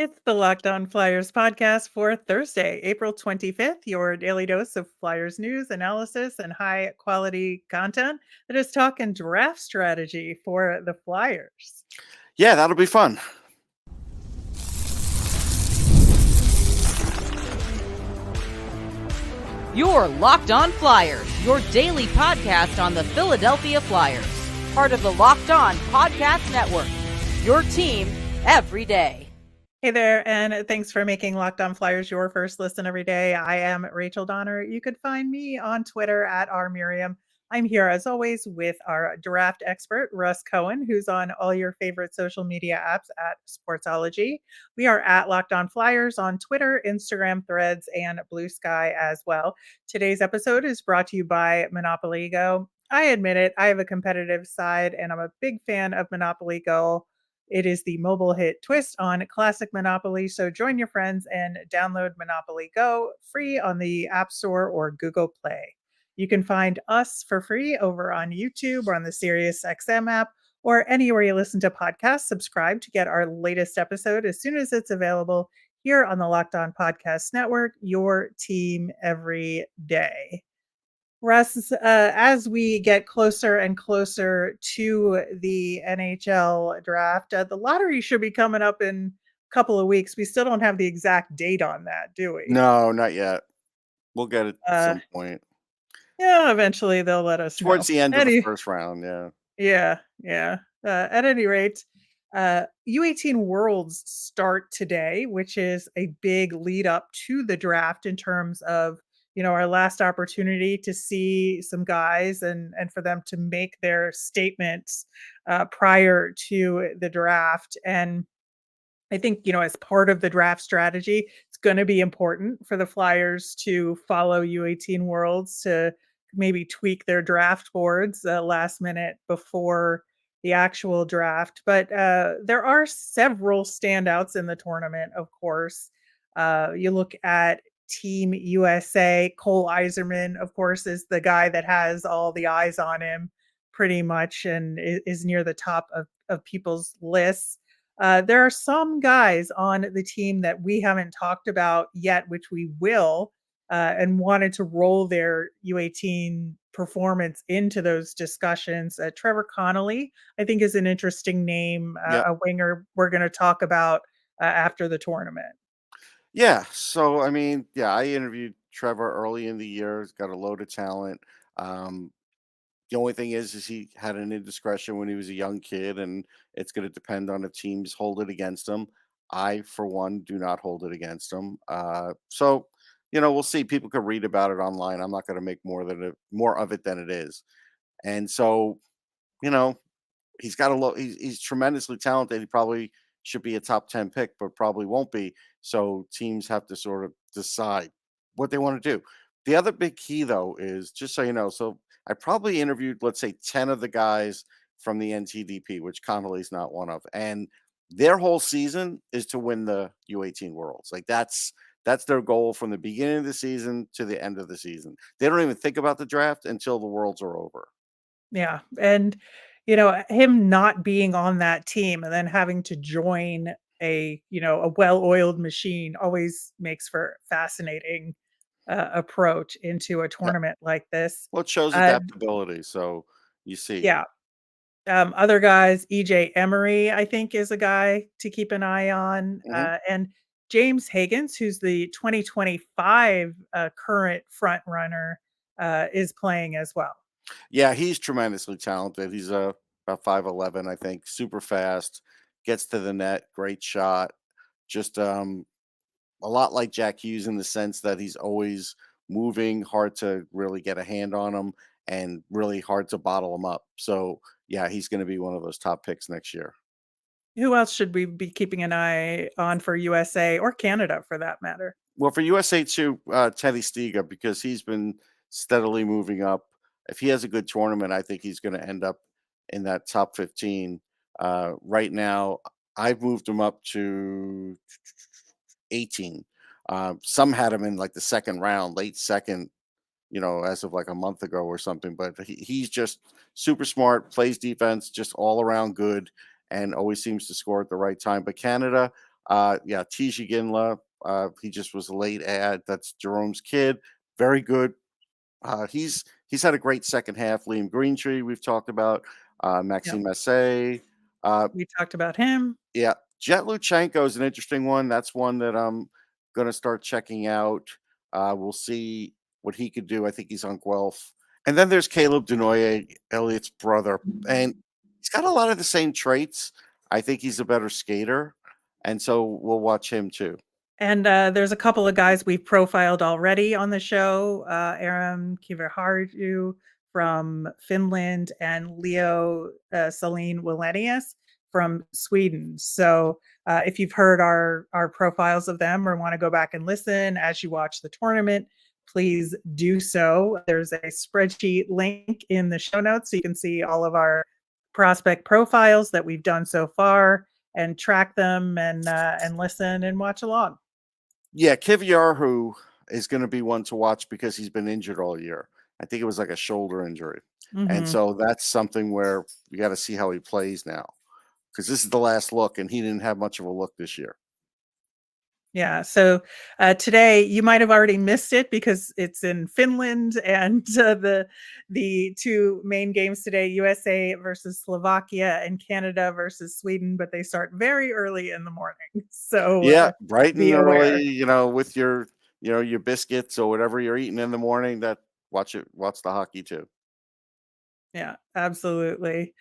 It's the Locked On Flyers podcast for Thursday, April 25th, your daily dose of Flyers news, analysis, and high quality content that is talking draft strategy for the Flyers. Yeah, that'll be fun. You're Locked On Flyers, your daily podcast on the Philadelphia Flyers. Part of the Locked On Podcast Network, your team every day. Hey there, and thanks for making Locked On Flyers your first listen every day. I am Rachel Donner. You could find me on Twitter at rmiriam. I'm here, as always, with our draft expert, Russ Cohen, who's on all your favorite social media apps at Sportsology. We are at Locked On Flyers on Twitter, Instagram, Threads, and Blue Sky as well. Today's episode is brought to you by Monopoly Go. I admit it, I have a competitive side, and I'm a big fan of Monopoly Go. It is the mobile hit twist on classic Monopoly. So join your friends and download Monopoly Go free on the App Store or Google Play. You can find us for free over on YouTube or on the SiriusXM app or anywhere you listen to podcasts. Subscribe to get our latest episode as soon as it's available here on the Locked On Podcast Network, your team every day. Russ, as we get closer and closer to the NHL draft, the lottery should be coming up in a couple of weeks. We still don't have the exact date on that, do we? No, not yet. We'll get it at some point. Yeah, eventually they'll let us Towards know. the end of the first round, yeah. Yeah. At any rate, U18 Worlds start today, which is a big lead up to the draft in terms of our last opportunity to see some guys and for them to make their statements prior to the draft. And I think, as part of the draft strategy, it's going to be important for the Flyers to follow U18 Worlds to maybe tweak their draft boards last minute before the actual draft. But there are several standouts in the tournament, of course. You look at Team USA. Cole Iserman, of course, is the guy that has all the eyes on him pretty much and is near the top of people's lists. There are some guys on the team that we haven't talked about yet, which we will, and wanted to roll their U18 performance into those discussions. Trevor Connolly, I think, is an interesting name, a winger we're going to talk about after the tournament. Yeah. So, I mean, I interviewed Trevor early in the year. He's got a load of talent. The only thing is he had an indiscretion when he was a young kid, and it's going to depend on if teams hold it against him. I, for one, do not hold it against him. So, we'll see. People could read about it online. I'm not going to make more of it than it is. And so, he's got he's tremendously talented. He probably should be a top 10 pick, but probably won't be. So teams have to sort of decide what they want to do. The other big key, though, is just so you know, so I probably interviewed, let's say, 10 of the guys from the NTDP, which Connolly's not one of. And their whole season is to win the U18 Worlds. Like that's their goal from the beginning of the season to the end of the season. They don't even think about the draft until the Worlds are over. Yeah. And, him not being on that team and then having to join a well-oiled machine always makes for fascinating approach into a tournament like this. Well, it shows adaptability. So you see. Yeah. Other guys, EJ Emery, I think, is a guy to keep an eye on. And James Hagins, who's the 2025 current front runner, is playing as well. Yeah, he's tremendously talented. He's about 5'11", I think, super fast, gets to the net, great shot. Just a lot like Jack Hughes in the sense that he's always moving, hard to really get a hand on him, and really hard to bottle him up. So, yeah, he's going to be one of those top picks next year. Who else should we be keeping an eye on for USA or Canada, for that matter? Well, for USA too, Teddy Stiga, because he's been steadily moving up. If he has a good tournament, I think he's going to end up in that top 15. Right now, I've moved him up to 18. Some had him in like the second round, late second, as of like a month ago or something. But he's just super smart, plays defense, just all around good, and always seems to score at the right time. But Canada, Yeah, Tisha Ginla. He just was a late ad. That's Jerome's kid. Very good. He's had a great second half. Liam Greentree, we've talked about. Yep. Maxime Massey. Uh, We talked about him. yeah, Jet Luchenko is an interesting one. That's one that I'm going to start checking out. We'll see what he could do. I think he's on Guelph. And then there's Caleb Denoye, Elliot's brother. And he's got a lot of the same traits. I think he's a better skater. And so we'll watch him too. And there's a couple of guys we've profiled already on the show. Aram Kiviharju from Finland and Leo Celine Wallenius from Sweden. So if you've heard our profiles of them or want to go back and listen as you watch the tournament, please do so. There's a spreadsheet link in the show notes so you can see all of our prospect profiles that we've done so far and track them and listen and watch along. Yeah, Kiviarhu is going to be one to watch because he's been injured all year. I think it was like a shoulder injury. And Mm-hmm. so that's something where you got to see how he plays now because this is the last look and he didn't have much of a look this year. Yeah. So today you might have already missed it because it's in Finland, and the two main games today: USA versus Slovakia and Canada versus Sweden. But they start very early in the morning, so Yeah, bright be and aware. early, with your your biscuits or whatever you're eating in the morning. That watch the hockey too. Yeah, absolutely.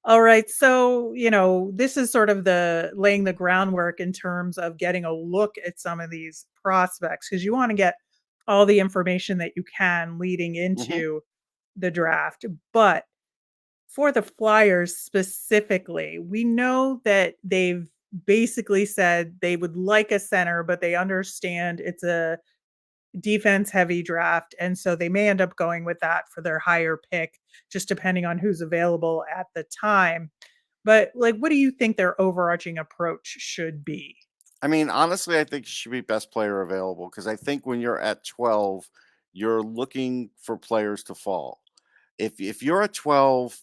All right. So, this is sort of the laying the groundwork in terms of getting a look at some of these prospects because you want to get all the information that you can leading Hmm. into the draft. But for the Flyers specifically, we know that they've basically said they would like a center, but they understand it's a defense heavy draft. And so they may end up going with that for their higher pick, just depending on who's available at the time. But what do you think their overarching approach should be? I mean, honestly, I think it should be best player available because I think when you're at 12, you're looking for players to fall. If you're at 12,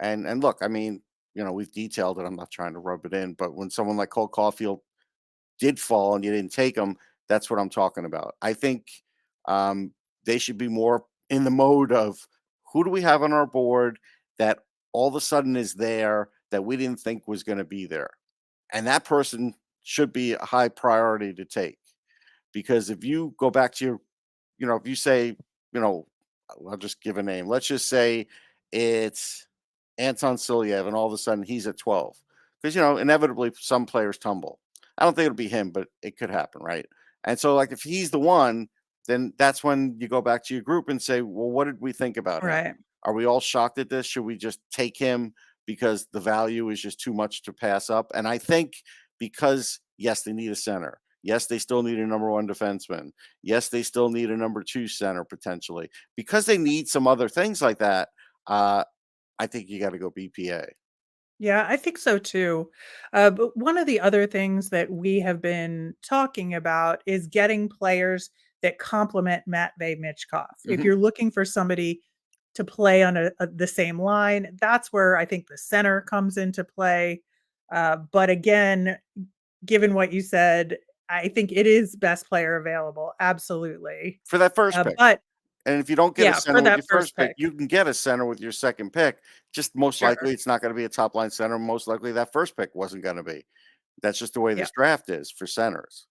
and look, I mean, we've detailed it. I'm not trying to rub it in, but when someone like Cole Caulfield did fall and you didn't take them, that's what I'm talking about. I think um, they should be more in the mode of who do we have on our board that all of a sudden is there that we didn't think was going to be there, and that person should be a high priority to take. Because if you go back to if you say, you know, I'll just give a name. Let's just say it's Anton Silyev, and all of a sudden he's at 12. Because, inevitably some players tumble. I don't think it'll be him, but it could happen, right? And so, like, if he's the one, then that's when you go back to your group and say, well, what did we think about him? Right. Are we all shocked at this? Should we just take him because the value is just too much to pass up? And I think because, yes, they need a center. Yes, they still need a number one defenseman. Yes, they still need a number two center potentially. Because they need some other things like that, I think you got to go BPA. Yeah, I think so too. But one of the other things that we have been talking about is getting players that complement Matvey Michkov. If Mhm. you're looking for somebody to play on the same line, that's where I think the center comes into play. But again, given what you said, I think it is best player available. Absolutely. For that first pick. But And if you don't get a yeah, for center with that your first first pick, pick. you can get a center with your second pick. Just most likely Sure. it's not going to be a top line center. Most likely that first pick wasn't going to be. That's just the way Yeah. this draft is for centers.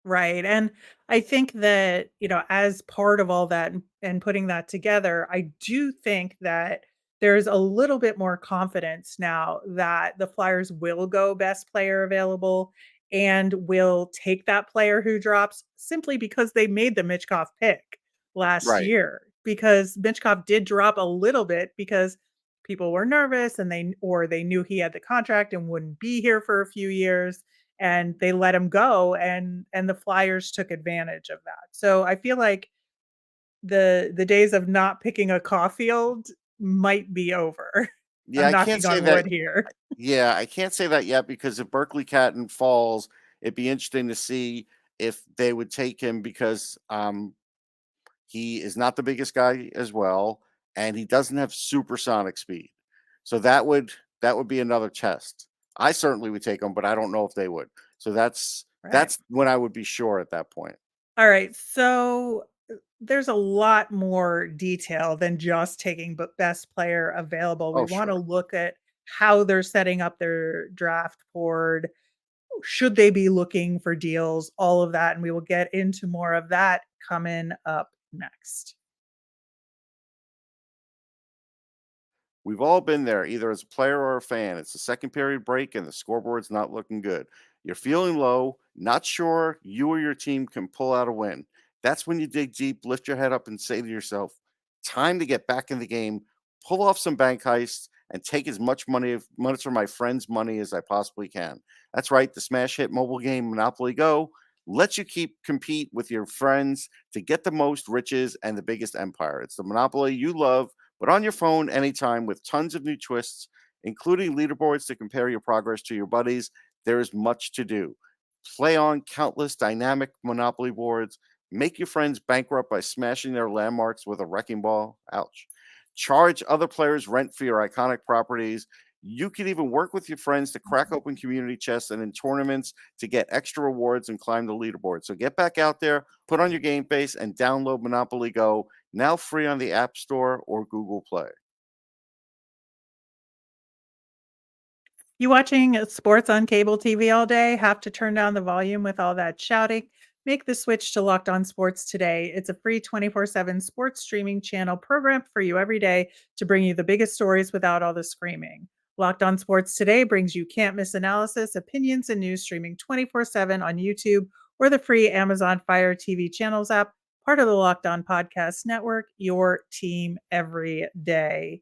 Right. And I think that, as part of all that and putting that together, I do think that there's a little bit more confidence now that the Flyers will go best player available and will take that player who drops simply because they made the Mitchkov pick last Right. year. Because Mitchkov did drop a little bit because people were nervous and they knew he had the contract and wouldn't be here for a few years, and they let him go, and the Flyers took advantage of that. So I feel like the days of not picking a Caulfield might be over. Yeah, I'm I can't knocking say on that. wood here. Yeah, I can't say that yet because if Berkeley Catton falls, it'd be interesting to see if they would take him because he is not the biggest guy as well, and he doesn't have supersonic speed. So that would be another test. I certainly would take them, but I don't know if they would. So Right. that's when I would be sure at that point. All right. So there's a lot more detail than just taking best player available. We Oh, want to sure. look at how they're setting up their draft board. Should they be looking for deals? All of that. And we will get into more of that coming up next. We've all been there, either as a player or a fan. It's the second period break and the scoreboard's not looking good. You're feeling low, not sure you or your team can pull out a win. That's when you dig deep, lift your head up, and say to yourself, time to get back in the game, pull off some bank heists, and take as much of my friends' money as I possibly can. That's right, the smash hit mobile game Monopoly Go lets you compete with your friends to get the most riches and the biggest empire. It's the Monopoly you love, but on your phone anytime with tons of new twists, including leaderboards to compare your progress to your buddies. There is much to do. Play on countless dynamic Monopoly boards. Make your friends bankrupt by smashing their landmarks with a wrecking ball. Ouch. Charge other players rent for your iconic properties. You can even work with your friends to crack open community chests and in tournaments to get extra rewards and climb the leaderboard. So get back out there, put on your game face, and download Monopoly Go, now free on the App Store or Google Play. You watching sports on cable TV all day? Have to turn down the volume with all that shouting? Make the switch to Locked On Sports today. It's a free 24/7 sports streaming channel programmed for you every day to bring you the biggest stories without all the screaming. Locked On Sports today brings you can't miss analysis, opinions, and news streaming 24/7 on YouTube or the free Amazon Fire TV channels app, part of the Locked On Podcast Network, your team every day.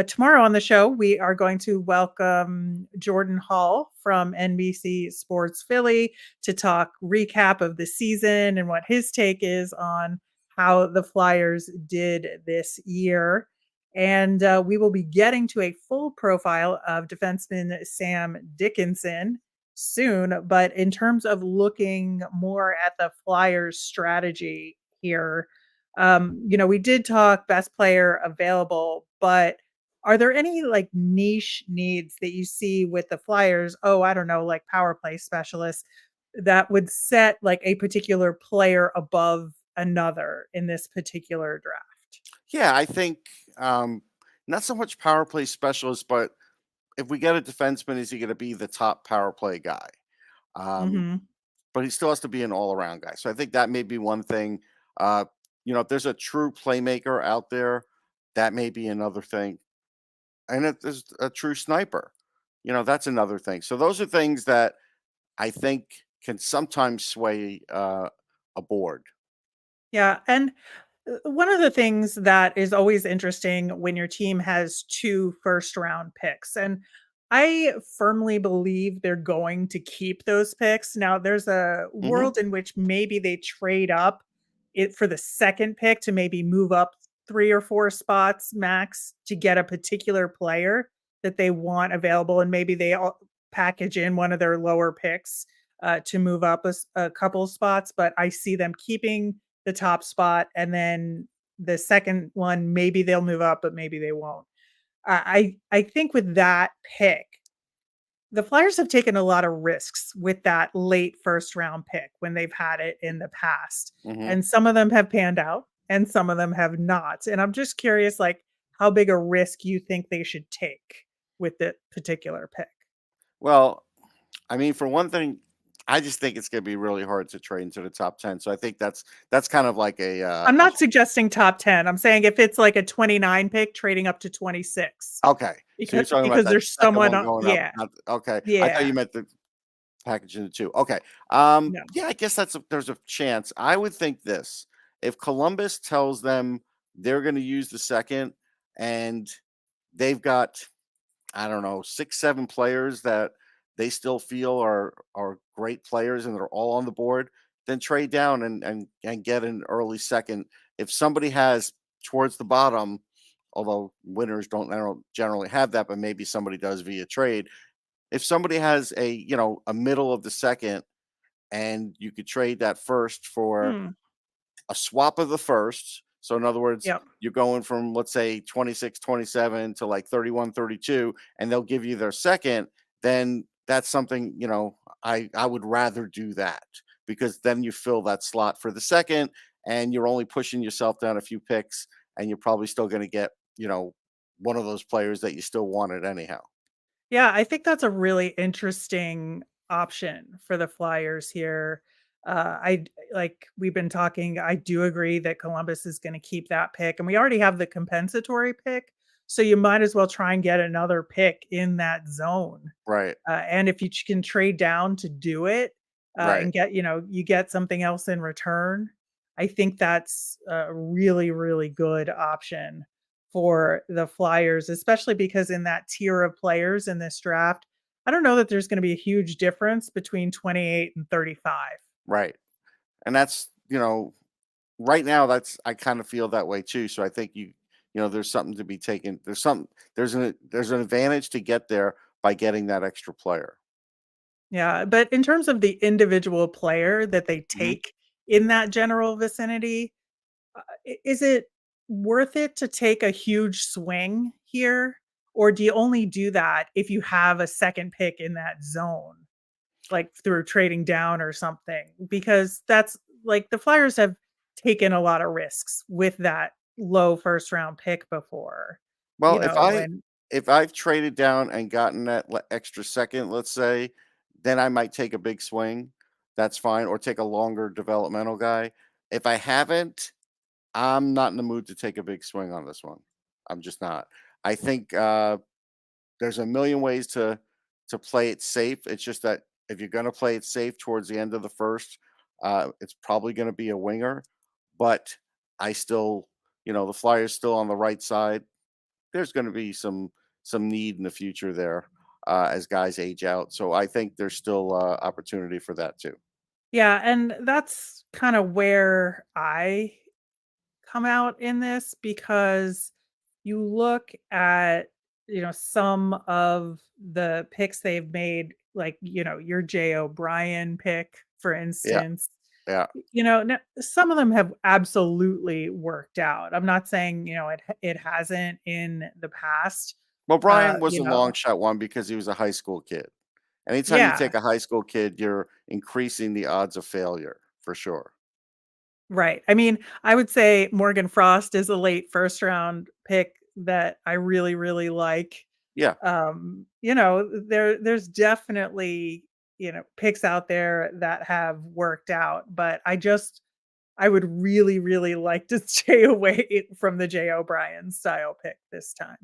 Tomorrow on the show, we are going to welcome Jordan Hall from NBC Sports Philly to talk recap of the season and what his take is on how the Flyers did this year. And we will be getting to a full profile of defenseman Sam Dickinson soon. But in terms of looking more at the Flyers strategy here, we did talk best player available, but are there any, like, niche needs that you see with the Flyers? Oh, I don't know, like power play specialists that would set, like, a particular player above another in this particular draft? Yeah, I think um, not so much power play specialist, but if we get a defenseman, is he going to be the top power play guy? Um, Mhm. but he still has to be an all around guy. So I think that may be one thing. Uh, if there's a true playmaker out there, that may be another thing. And if there's a true sniper, that's another thing. So those are things that I think can sometimes sway a board. Yeah, and one of the things that is always interesting when your team has 2 first round picks, and I firmly believe they're going to keep those picks. Now, there's a Hmm. world in which maybe they trade up it for the second pick to maybe move up 3 or 4 spots max to get a particular player that they want available, and maybe they all package in one of their lower picks, to move up a couple spots, but I see them keeping the top spot, and then the second one, maybe they'll move up, but maybe they won't. I think with that pick, the Flyers have taken a lot of risks with that late first round pick when they've had it in the past, Hmm. and some of them have panned out and some of them have not, and I'm just curious, like, how big a risk you think they should take with the particular pick? Well, I mean, for one thing, I just think it's going to be really hard to trade into the top 10. So I think that's kind of like I'm not suggesting top 10, I'm saying if it's like a 29 pick trading up to 26 okay. So you're talking about because that there's second someone one on going up. yeah, Okay. I thought yeah, you meant the package into two. Okay. no. Yeah, I guess there's a chance. I would think this. If Columbus tells them they're going to use the second and they've got, I don't know, 6, 7 players that they still feel are great players and they're all on the board, then trade down and get an early second. If somebody has towards the bottom, although winners don't generally have that, but maybe somebody does via trade. If somebody has a middle of the second and you could trade that first for Hmm, a swap of the first. So in other words, yep. you're going from, let's say, 26, 27 to like 31, 32, and they'll give you their second. Then that's something, I would rather do that because then you fill that slot for the second and you're only pushing yourself down a few picks and you're probably still going to get, one of those players that you still wanted anyhow. Yeah, I think that's a really interesting option for the Flyers here. Like we've been talking, I do agree that Columbus is going to keep that pick, and we already have the compensatory pick, so you might as well try and get another pick in that zone. Right. And if you can trade down to do it, Right. and get, you get something else in return, I think that's a really, really good option for the Flyers, especially because in that tier of players in this draft, I don't know that there's going to be a huge difference between 28 and 35. Right. And that's, right now I kind of feel that way too. So I think there's something to be taken. There's an advantage to get there by getting that extra player. Yeah, but in terms of the individual player that they Mhm. take in that general vicinity, is it worth it to take a huge swing here? Or do you only do that if you have a second pick in that zone, like through trading down or something? Because that's like the Flyers have taken a lot of risks with that low first round pick before, Well, and if I've traded down and gotten that extra second, let's say, then I might take a big swing. That's fine, or take a longer developmental guy. If I haven't, I'm not in the mood to take a big swing on this one. I'm just not. I think there's a million ways to play it safe. It's just that if you're going to play it safe towards the end of the first, it's probably going to be a winger. But I still, the Flyers still on the right side. There's going to be some need in the future there as guys age out. So I think there's still opportunity for that too. yeah, and that's kind of where I come out in this because you look at, some of the picks they've made, like, your Jay O'Brien pick, for Yeah, instance. yeah. Some of them have absolutely worked out. I'm not saying, it hasn't in the past. Well, Brian was You a long know, shot one because he was a high school kid. Anytime you yeah, take a high school kid, you're increasing the odds of failure for sure. right. I mean, I would say Morgan Frost is a late first round pick that I really, really like. Yeah. There's definitely, picks out there that have worked out, but I would really, really like to stay away from the Jay O'Brien style pick this time.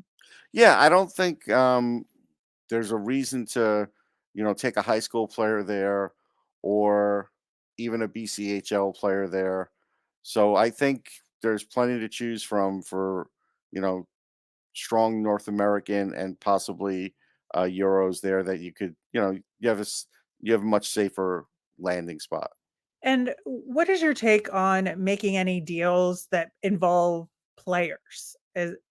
Yeah, I don't think there's a reason to, take a high school player there or even a BCHL player there. So I think there's plenty to choose from for, you know, strong North American and possibly Euros there that you could, you have a much safer landing spot. And what is your take on making any deals that involve players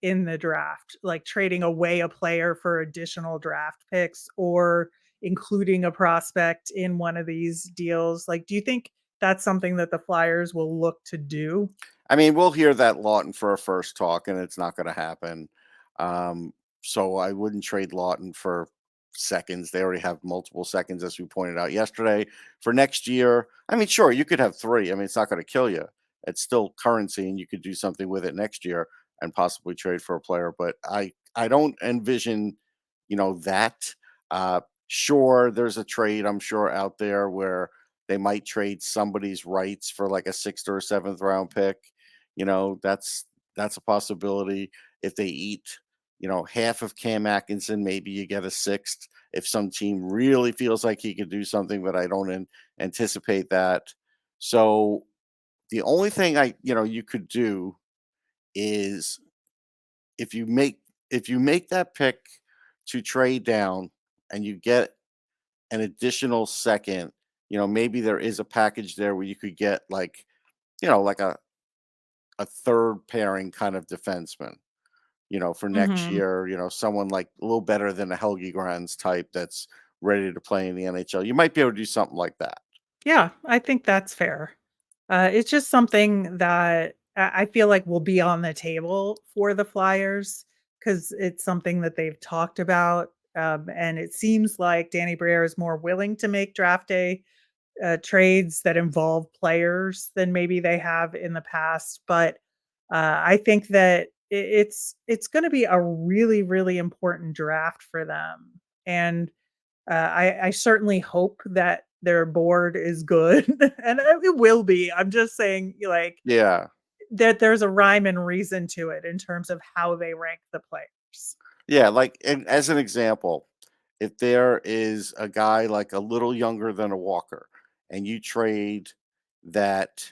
in the draft, like trading away a player for additional draft picks or including a prospect in one of these deals? Like, do you think that's something that the Flyers will look to do? I mean, we'll hear that Lawton for a first talk, and it's not going to happen. Um, so I wouldn't trade Lawton for seconds. They already have multiple seconds, as we pointed out yesterday. For next year, I mean, sure, you could have three. I mean, it's not going to kill you. It's still currency, and you could do something with it next year and possibly trade for a player. But I don't envision, that. Sure, there's a trade I'm sure out there where they might trade somebody's rights for like a sixth or a seventh round pick. That's a possibility. If they eat, half of Cam Atkinson, maybe you get a sixth. If some team really feels like he could do something, but I don't anticipate that. So the only thing you could do is if you make if you make that pick to trade down and you get an additional second, maybe there is a package there where you could get like a third pairing kind of defenseman, for next Mhm. year, someone like a little better than a Helgi Grans type that's ready to play in the NHL. You might be able to do something like that. Yeah, I think that's fair. It's just something that I feel like will be on the table for the Flyers because it's something that they've talked about. And it seems like Danny Briere is more willing to make draft day trades that involve players than maybe they have in the past. But I think that it's going to be a really really important draft for them, and I certainly hope that their board is good, and it will be. I'm just saying, like Yeah. that there's a rhyme and reason to it in terms of how they rank the players. Yeah, like, and as an example, if there is a guy like a little younger than a Walker, and you trade that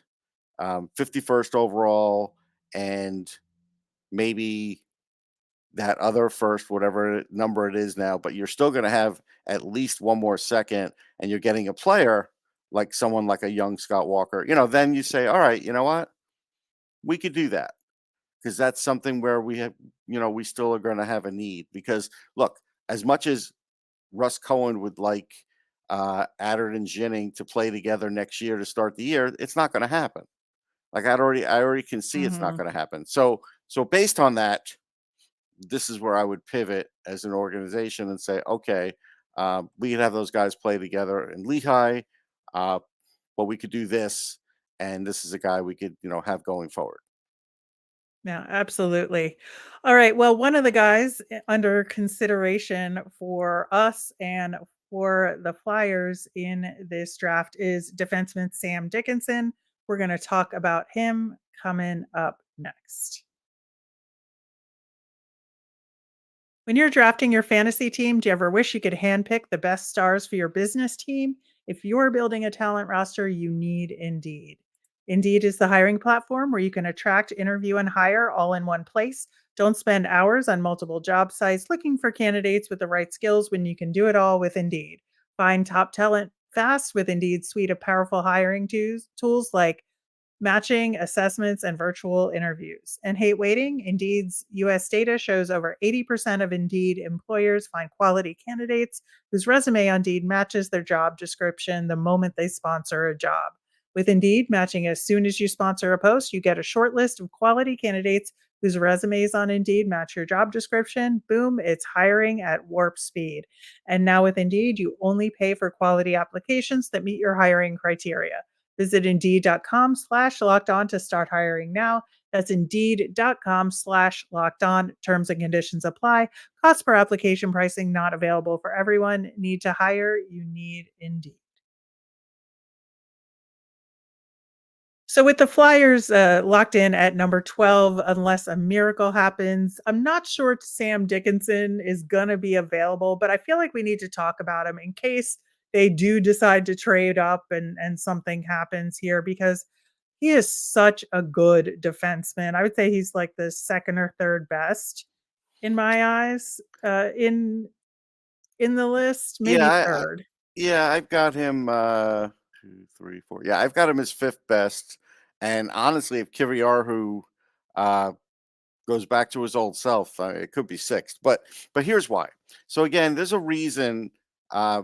51st overall and maybe that other first, whatever number it is now, but you're still going to have at least one more second, and you're getting a player like someone like a young Scott Walker, then you say, all right, you know what? We could do that because that's something where we have, we still are going to have a need. Because look, as much as Russ Cohen would like Adder and Jennings to play together next year to start the year, it's not going to happen. Like I already can see it's not Mhm. going to happen. So based on that, this is where I would pivot as an organization and say, okay, we could have those guys play together in Lehigh, uh, but we could do this, and this is a guy we could, have going forward. Yeah, absolutely. All right. Well, one of the guys under consideration for us and for the Flyers in this draft is defenseman Sam Dickinson. We're going to talk about him coming up next. When you're drafting your fantasy team, do you ever wish you could handpick the best stars for your business team? If you're building a talent roster, you need Indeed. Indeed is the hiring platform where you can attract, interview, and hire all in one place. Don't spend hours on multiple job sites looking for candidates with the right skills when you can do it all with Indeed. Find top talent fast with Indeed's suite of powerful hiring tools like matching, assessments, and virtual interviews. And hate waiting? Indeed's US data shows over 80% of Indeed employers find quality candidates whose resume on Indeed matches their job description the moment they sponsor a job. With Indeed matching as soon as you sponsor a post, you get a short list of quality candidates whose resumes on Indeed match your job description. Boom, it's hiring at warp speed. And now with Indeed, you only pay for quality applications that meet your hiring criteria. Visit indeed.com/locked on to start hiring now. That's indeed.com/locked on. Terms and conditions apply. Cost per application pricing not available for everyone. Need to hire? You need Indeed. So with the Flyers locked in at number 12, unless a miracle happens, I'm not sure Sam Dickinson is going to be available, but I feel like we need to talk about him in case they do decide to trade up and something happens here because he is such a good defenseman. I would say he's like the second or third best in my eyes in the list, Yeah, maybe third. yeah, I've got him 2, 3, 4. Yeah, I've got him as fifth best. And honestly, if Kiriarhu uh goes back to his old self, it could be sixth. But here's why. So again, there's a reason uh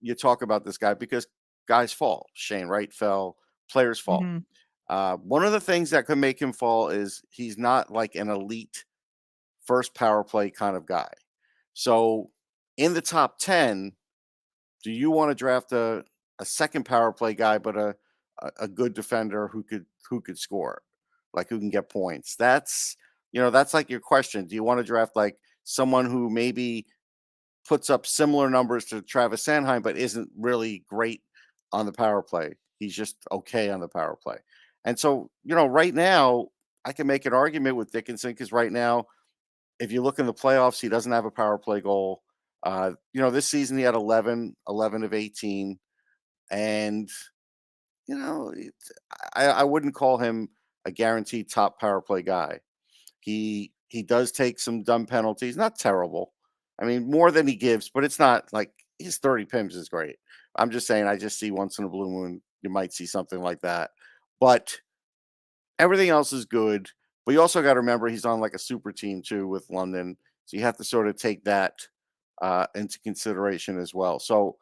you talk about this guy because guys fall. Shane Wright fell, players fall. Mhm. One of the things that could make him fall is he's not like an elite first power play kind of guy. So in the top 10, do you want to draft a second power play guy, but a good defender who could score, like who can get points? That's like your question. Do you want to draft like someone who maybe puts up similar numbers to Travis Sanheim, but isn't really great on the power play? He's just okay on the power play. And so, right now, I can make an argument with Dickinson because right now, if you look in the playoffs, he doesn't have a power play goal. This season he had 11 of 18, and I wouldn't call him a guaranteed top power play guy. He does take some dumb penalties, not terrible. I mean, more than he gives, but it's not like his 30 pims is great. I'm just saying, I just see once in a blue moon you might see something like that, but everything else is good. But you also got to remember he's on like a super team too with London, so you have to sort of take that into consideration as well. So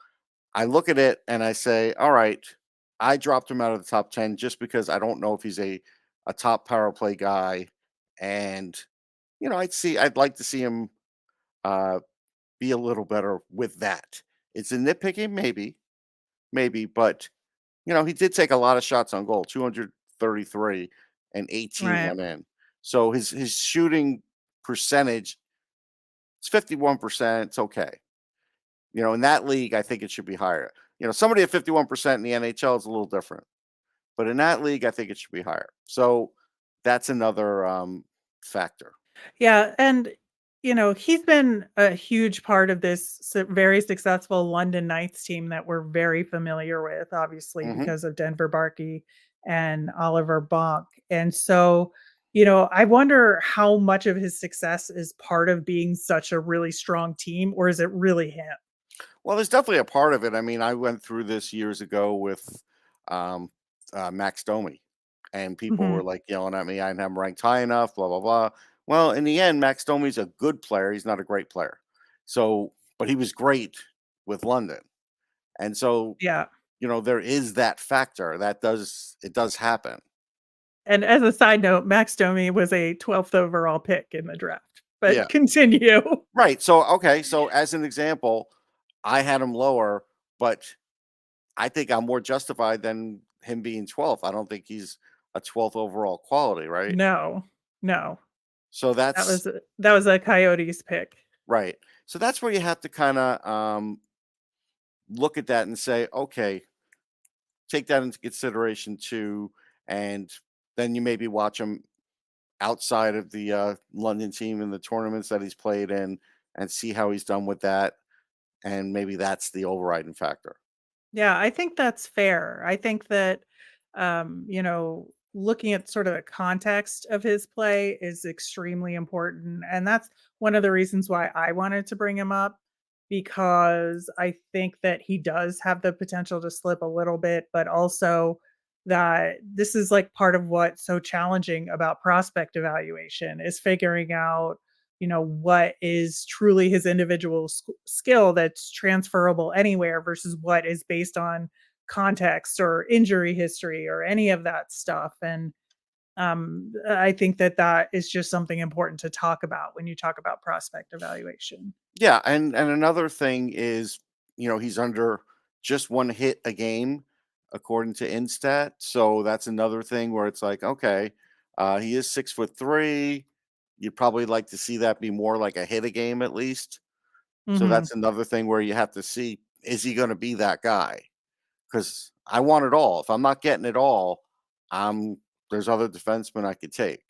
I look at it and I say, all right, I dropped him out of the top 10 just because I don't know if he's a top power play guy. And, I'd like to see him be a little better with that. It's a nitpicking, maybe, but he did take a lot of shots on goal, 233, and 18 Right. went in. So his shooting percentage, it's 51%. It's okay. In that league, I think it should be higher. Somebody at 51% in the NHL is a little different, but in that league, I think it should be higher. So that's another factor. Yeah, and he's been a huge part of this very successful London Knights team that we're very familiar with, obviously Hmm. because of Denver Barkey and Oliver Bonk. And so, I wonder how much of his success is part of being such a really strong team, or is it really him? Well, there's definitely a part of it. I mean, I went through this years ago with um, Max Domi, and people were Mhm. like yelling at me. I didn't have him ranked high enough. Blah blah blah. Well, in the end, Max Domi's a good player. He's not a great player. So, but he was great with London, and so Yeah. there is that factor. It does happen. And as a side note, Max Domi was a 12th overall pick in the draft. Yeah. But continue. Right. So okay. So as an example, I had him lower, but I think I'm more justified than him being 12th. I don't think he's a 12th overall quality, right? No. No. So That that's was a Coyotes pick. right. So that's where you have to kind of look at that and say, okay, take that into consideration too, and then you maybe watch him outside of the London team in the tournaments that he's played in, and see how he's done with that, and maybe that's the overriding factor. Yeah, I think that's fair. I think that, looking at sort of the context of his play is extremely important. And that's one of the reasons why I wanted to bring him up, because I think that he does have the potential to slip a little bit, but also that this is like part of what's so challenging about prospect evaluation is figuring out what is truly his individual skill that's transferable anywhere versus what is based on context or injury history or any of that stuff. And I think that that is just something important to talk about when you talk about prospect evaluation. Yeah, and another thing is, he's under just one hit a game according to Instat. So that's another thing where it's like, okay, he is 6'3". You'd probably like to see that be more like a hit a game at least. So Hmm. that's another thing where you have to see, is he going to be that guy? Because I want it all. If I'm not getting it all, I'm there's other defensemen I could take.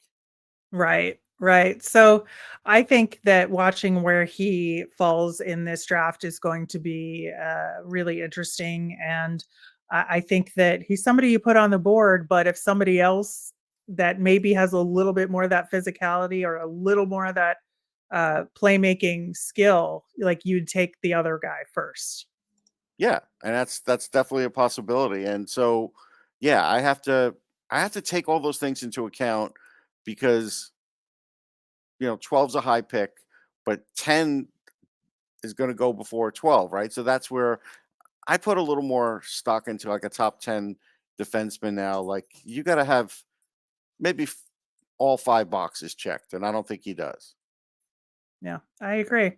Right, right. So I think that watching where he falls in this draft is going to be really interesting. And I think that he's somebody you put on the board, but if somebody else that maybe has a little bit more of that physicality or a little more of that playmaking skill, like you'd take the other guy first. Yeah, and that's definitely a possibility. And so, yeah, I have to take all those things into account because 12's a high pick, but 10 is going to go before 12, right? So that's where I put a little more stock into like a top 10 defenseman now. Like you got to have maybe all five boxes checked, and I don't think he does. Yeah, I agree.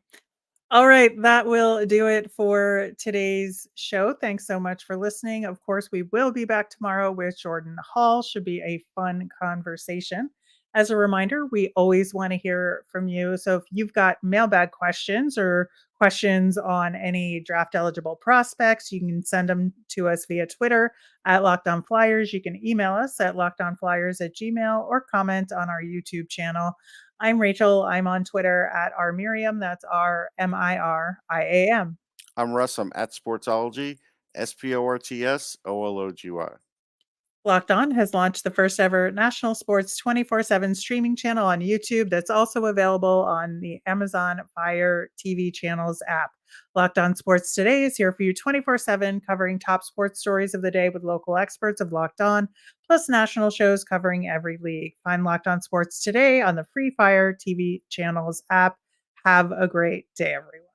All right, that will do it for today's show. Thanks so much for listening. Of course, we will be back tomorrow with Jordan Hall. Should be a fun conversation. As a reminder, we always want to hear from you. So if you've got mailbag questions or questions on any draft eligible prospects, you can send them to us via Twitter at Locked On Flyers. You can email us at lockedonflyers@gmail or comment on our YouTube channel. I'm Rachel. I'm on Twitter at rmiriam. That's RMIRIAM. I'm Russ. I'm at Sportsology, SPORTSOLOGY. Locked On has launched the first ever national sports 24/7 streaming channel on YouTube that's also available on the Amazon Fire TV channels app. Locked On Sports Today is here for you 24/7, covering top sports stories of the day with local experts of Locked On, plus national shows covering every league. Find Locked On Sports Today on the free Fire TV channels app. Have a great day, everyone.